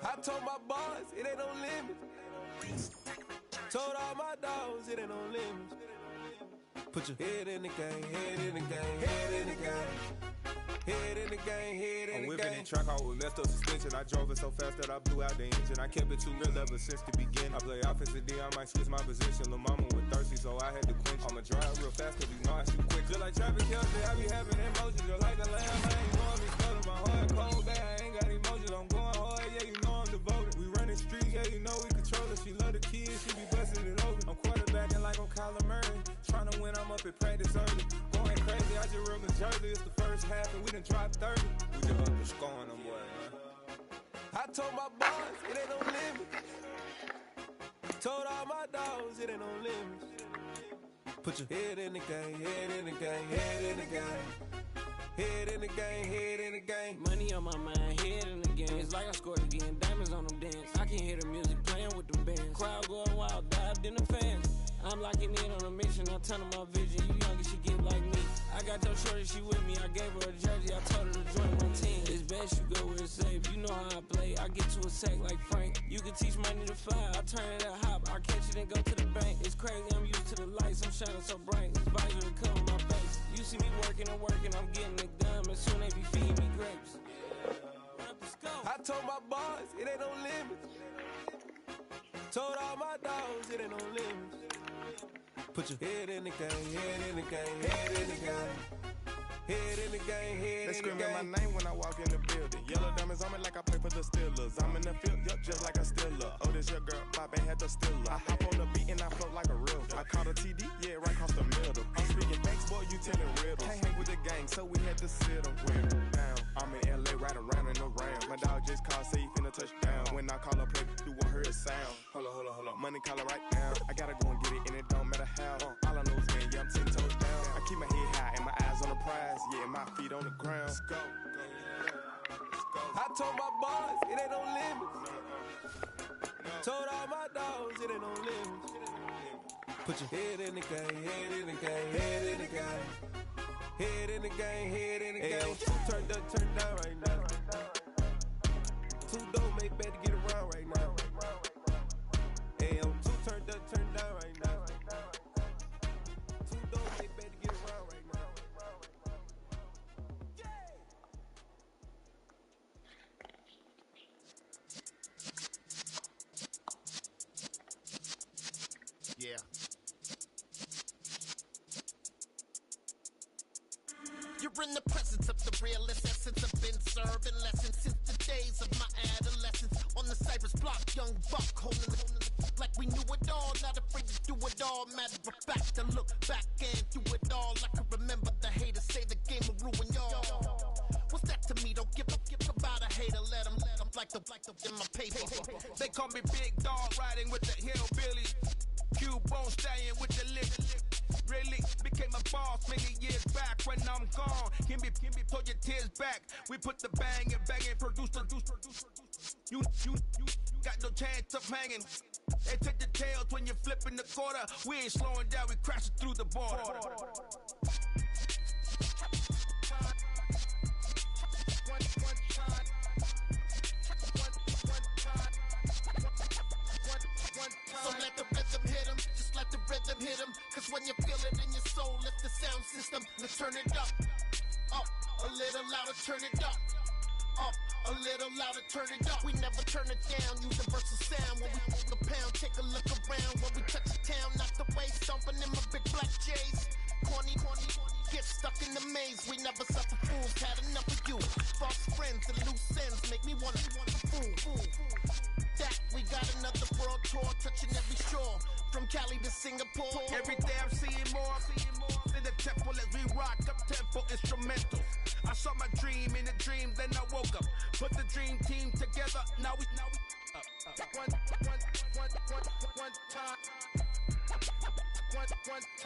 I told my boys it ain't no limit. Told all my dogs it ain't no limits. Put your head in the game, head in the game, head in the game. Head in the game, head in the game. I'm whipping and track out with messed up suspension. I drove it so fast that I blew out the engine. I kept it too real ever since the beginning. I play offensive D, I might switch my position. Lil' mama was thirsty, so I had to quench. I'ma drive real fast, cause you know I shoot quick. Just like traffic Kelsey, I be having emotions. Just like a lamb, I ain't going to be stuttering. My heart cold, bad, I ain't got emotions. I'm going hard, yeah, you know I'm devoted. We running streets, yeah, you know we control it. She love the kids, she be busting it open. I'm quarterbacking like I'm Kyler Murray. Trying to win, I'm up at practice early. Going crazy, I just real Jersey. It's the first half and we done dropped 30. We just underscoring them, boy, man. I told my boys it ain't no limit. Told all my dogs it ain't no limits. Put your head in the game, head in the game, head in the game. Head in the game, head in the game. Money on my mind, head in the game. It's like I scored again, diamonds on them dance. I can hear the music playing with them bands. Crowd going wild, dived in the fans. I'm locking in on a mission, I turn on my vision. You younger, she get like me. I got your shorty, she with me. I gave her a jersey, I told her to join my team. It's best you go where it's safe. You know how I play. I get to a sack like Frank. You can teach money to fly. I turn it a hop. I catch it and go to the bank. It's crazy, I'm used to the lights. I'm shining so bright. This visor to cover my face. You see me working and working, I'm getting it done. And soon they be feeding me grapes. I told my boys it ain't no limits. Told all my dogs it ain't no limits. Put your head in the game, head in the game, head in the game. Head in the game, head in the game. They screaming my name when I walk in the building. Yellow diamonds on me like I play for the Steelers. I'm in the field, yup, just like a Steeler. Oh, this your girl, Bob ain't had the Steeler. I hop on the beat and I float like a real. I caught a TD, yeah, right across the middle. I'm speaking thanks, boy, you telling riddles. Can't hang with the gang, so we had to sit them down. I'm in LA, riding around in the ram. My dog just called, say he finna touch down. When I call a play, do money, call it right now. I gotta go and get it, and it don't matter how. All I know is win, yeah, I'm 10 toes down. I keep my head high and my eyes on the prize, yeah, and my feet on the ground. Let's go. I told my boys, it ain't no limits. Told all my dogs, it ain't no limits. Put your head in the game, head in the game, head in the game. Head in the game, head in the game. Turned up, turned down right now. Too dope, make better get around right now. Hey, I'm too turned up, turned down right now. Too dope, make better get around right now. Yeah. You're in the presence of the realest essence. I've been serving lessons since the days of my adolescence. On the Cypress block, young buck holding it like we knew it all. Not afraid to do it all. Matter of fact, to look back and do it all. I can remember the haters say the game will ruin y'all. What's that to me? Don't give about a hater. Let them like the in my paper. They call me Big Dog, riding with the hillbillies. Q-Bone stallion with the lip. Really became a boss many years back. When I'm gone, can be pull your tears back. We put the bang and produce. You got no chance of hanging. They take the tails when you're flipping the quarter. We ain't slowing down, we crashing through the border. So let the rhythm hit him, just let the rhythm hit him. Cause when you feel it in your soul, lift the sound system, let's turn it up. Up, a little louder, turn it up. Up, a little louder, turn it up. We never turn it down, universal sound. When we move the pound, take a look around. When we touch the town, not the way, stomping in my big black J's. Corny, get stuck in the maze. We never suffer fools, had enough of you. False friends and loose ends make me wanna fool. That we got another world tour, touching every shore, from Cali to Singapore. Every day I'm seeing more in the temple as we rock up tempo instrumentals. I saw my dream in a dream, then I woke up. Put the dream team together, now we one time.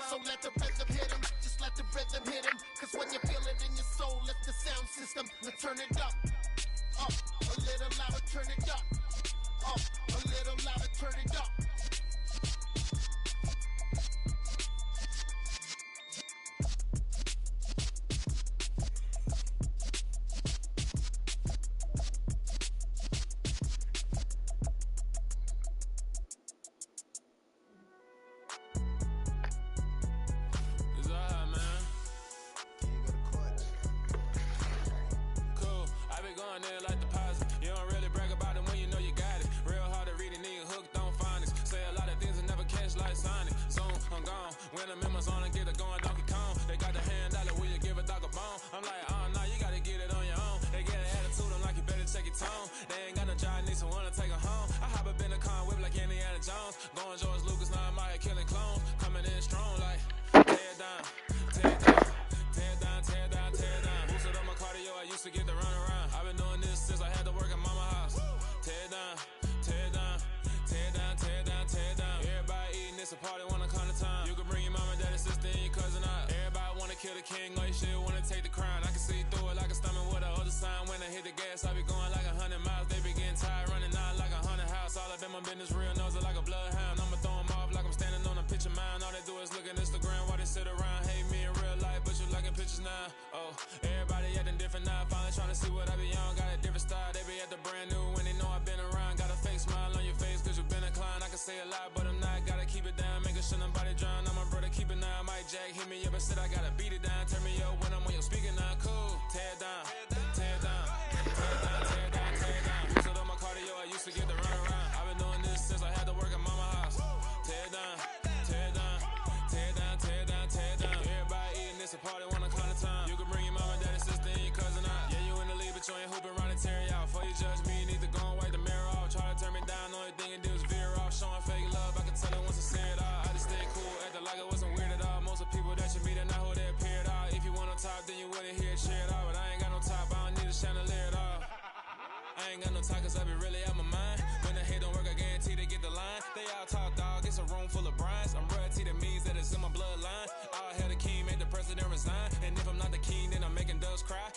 So let the rhythm hit him, just let the rhythm hit him. Cause when you feel it in your soul, lift the sound system, let's turn it up. Up, a little louder, turn it up. Up, a little louder, turn it up. Cause I be really out my mind. When the hate don't work, I guarantee they get the line. They all talk it's a room full of brides. I'm royalty, that means that it's in my bloodline. All hell the king, made the president resign. And if I'm not the king, then I'm making doves cry.